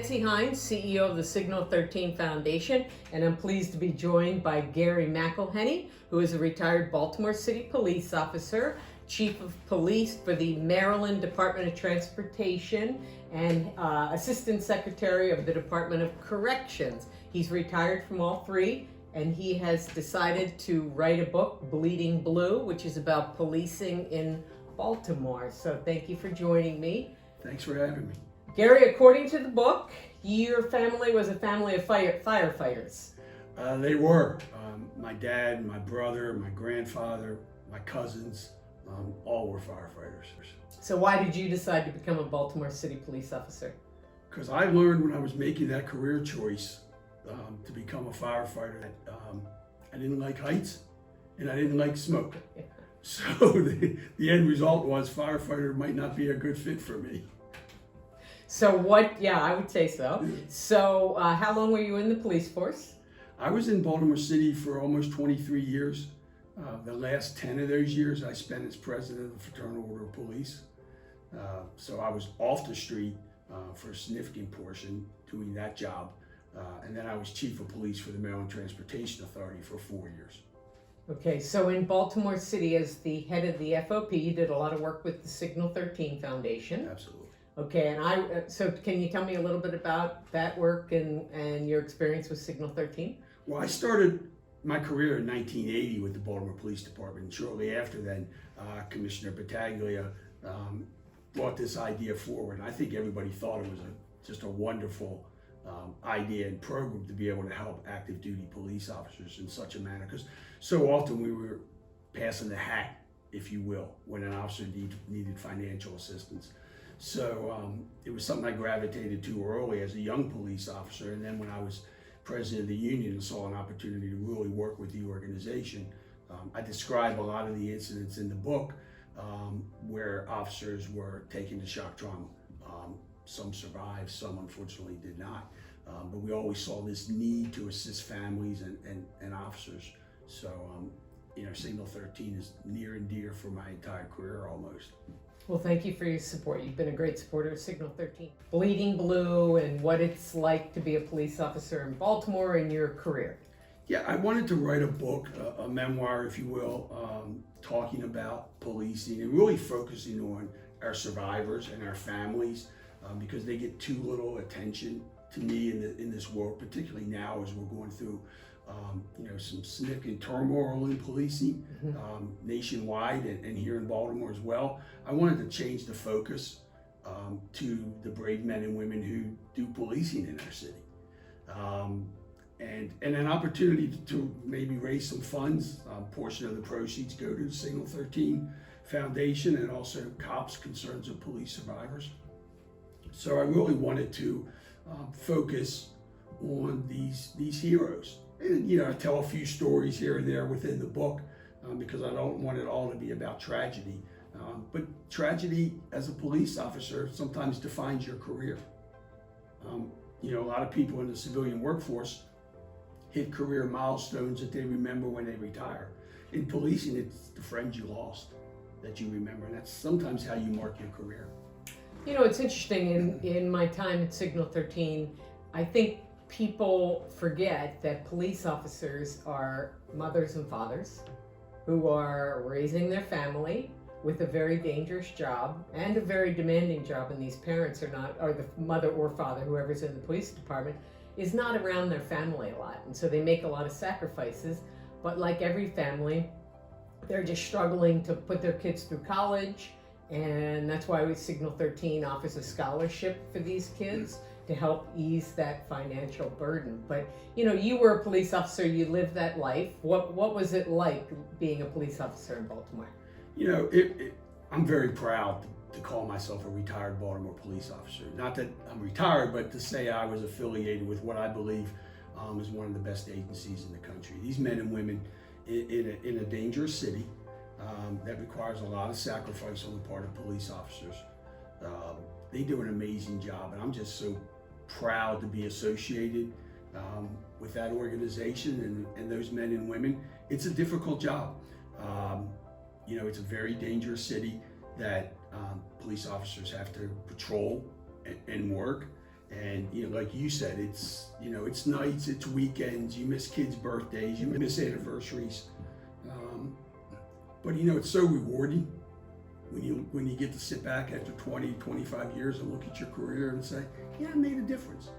Nancy Hinds, CEO of the Signal 13 Foundation, and I'm pleased to be joined by Gary McLhinney, who is a retired Baltimore City Police officer, Chief of Police for the Maryland Department of Transportation, and Assistant Secretary of the Department of Corrections. He's retired from all three, and he has decided to write a book, Bleeding Blue, which is about policing in Baltimore. So thank you for joining me. Thanks for having me. Gary, according to the book, your family was a family of firefighters. They were. My dad, my brother, my grandfather, my cousins, all were firefighters. So why did you decide to become a Baltimore City police officer? Because I learned when I was making that career choice to become a firefighter that I didn't like heights and I didn't like smoke. Yeah. So the end result was firefighter might not be a good fit for me. So I would say so. So how long were you in the police force? I was in Baltimore City for almost 23 years. The last 10 of those years I spent as president of the Fraternal Order of Police. So I was off the street for a significant portion doing that job. And then I was chief of police for the Maryland Transportation Authority for 4 years. Okay, so in Baltimore City as the head of the FOP, you did a lot of work with the Signal 13 Foundation. Absolutely. Okay, and so can you tell me a little bit about that work and your experience with Signal 13? Well, I started my career in 1980 with the Baltimore Police Department. And shortly after then, Commissioner Battaglia brought this idea forward. And I think everybody thought it was just a wonderful idea and program to be able to help active duty police officers in such a manner. Because so often we were passing the hat, if you will, when an officer needed financial assistance. So it was something I gravitated to early as a young police officer. And then when I was president of the union and saw an opportunity to really work with the organization, I describe a lot of the incidents in the book where officers were taken to shock trauma. Some survived, some unfortunately did not. But we always saw this need to assist families and officers. So, Signal 13 is near and dear for my entire career almost. Well, thank you for your support. You've been a great supporter of Signal 13. Bleeding Blue and what it's like to be a police officer in Baltimore in your career. Yeah, I wanted to write a book, a memoir, if you will, talking about policing and really focusing on our survivors and our families because they get too little attention to me in this world, particularly now as we're going through some significant turmoil in policing nationwide and here in Baltimore as well. I wanted to change the focus to the brave men and women who do policing in our city. And an opportunity to maybe raise some funds. A portion of the proceeds go to the Signal 13 Foundation and also COPS, Concerns of Police Survivors. So I really wanted to focus on these heroes. And, I tell a few stories here and there within the book because I don't want it all to be about tragedy. But tragedy as a police officer sometimes defines your career. A lot of people in the civilian workforce hit career milestones that they remember when they retire. In policing, it's the friends you lost that you remember, and that's sometimes how you mark your career. It's interesting, in my time at Signal 13, I think people forget that police officers are mothers and fathers who are raising their family with a very dangerous job and a very demanding job, and these parents or the mother or father, whoever's in the police department, is not around their family a lot, and so they make a lot of sacrifices. But like every family, they're just struggling to put their kids through college, and that's why Signal 13 offers a scholarship for these kids to help ease that financial burden. But you were a police officer, you lived that life. What was it like being a police officer in Baltimore? I'm very proud to call myself a retired Baltimore police officer. Not that I'm retired, but to say I was affiliated with what I believe is one of the best agencies in the country. These men and women in a dangerous city that requires a lot of sacrifice on the part of police officers. They do an amazing job, and I'm just so proud to be associated with that organization and those men and women. It's a difficult job. It's a very dangerous city that police officers have to patrol and work. And like you said, it's nights, it's weekends, you miss kids' birthdays, you miss anniversaries. But it's so rewarding when you get to sit back after 20, 25 years and look at your career and say, yeah, I made a difference.